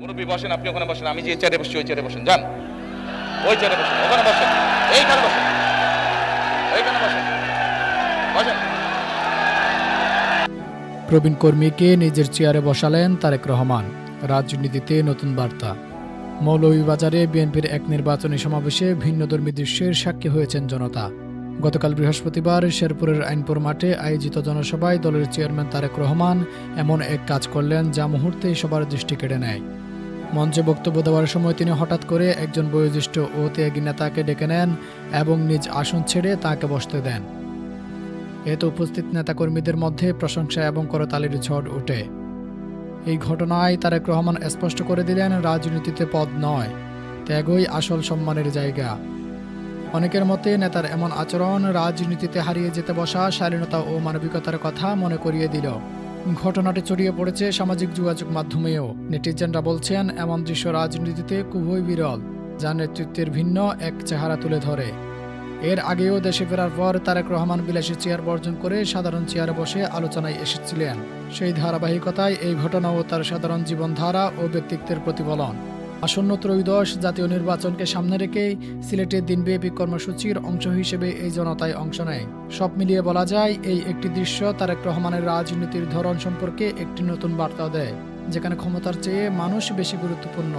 মুরব্বী বসেন, আপনি ওখানে বসেন, আমি যে চেয়ারে বসছি ওই চেয়ারে বসেন, যান ওই চেয়ারে বসেন, ওখানে বসেন, এইখানে বসেন, এইখানে বসেন, বসেন। প্রবীণ কর্মীকে নিজের চেয়ারে বসালেন তারেক রহমান। রাজনীতিতে নতুন বার্তা। মৌলভীবাজারে বিএনপির এক নির্বাচনী সমাবেশে ভিন্নধর্মী দৃশ্যের সাক্ষী হয়েছেন জনতা। গতকাল বৃহস্পতিবার শেরপুরের আইনপুর মাঠে আয়োজিত জনসভায় দলের চেয়ারম্যান তারেক রহমান এমন এক কাজ করলেন যা মুহূর্তেই সবার দৃষ্টি কেড়ে নেয়। মঞ্চে বক্তব্য দেওয়ার সময় তিনি হঠাৎ করে একজন বয়োজ্যেষ্ঠ ও ত্যাগী নেতাকে ডেকে নেন এবং নিজ আসন ছেড়ে তাকে বসতে দেন। এতে উপস্থিত নেতাকর্মীদের মধ্যে প্রশংসা এবং করতালির ঝড় ওঠে। এই ঘটনায় তারেক রহমান স্পষ্ট করে দিলেন, রাজনীতিতে পদ নয়, ত্যাগই আসল সম্মানের জায়গা। অনেকের মতে নেতার এমন আচরণ রাজনীতিতে হারিয়ে যেতে বসা শালীনতা ও মানবিকতার কথা মনে করিয়ে দিল। ঘটনাটি ছড়িয়ে পড়েছে সামাজিক যোগাযোগ মাধ্যমেও। নেটিজেনরা বলছেন, এমন দৃশ্য রাজনীতিতে খুবই বিরল, যা নেতৃত্বের ভিন্ন এক চেহারা তুলে ধরে। এর আগেও দেশে ফেরার পর তারেক রহমান বিলাসী চেয়ার বর্জন করে সাধারণ চেয়ারে বসে আলোচনায় এসেছিলেন। সেই ধারাবাহিকতায় এই ঘটনাও তার সাধারণ জীবনধারা ও ব্যক্তিত্বের প্রতিফলন। আসন্ন ত্রয়োদশ জাতীয় নির্বাচনকে সামনে রেখেই সিলেটে দিনব্যাপী কর্মসূচির অংশ হিসেবে এই জনতায় অংশ নেয়। সব মিলিয়ে বলা যায়, এই একটি দৃশ্য তারেক রহমানের রাজনীতির ধরন সম্পর্কে একটি নতুন বার্তা দেয়, যেখানে ক্ষমতার চেয়ে মানুষ বেশি গুরুত্বপূর্ণ।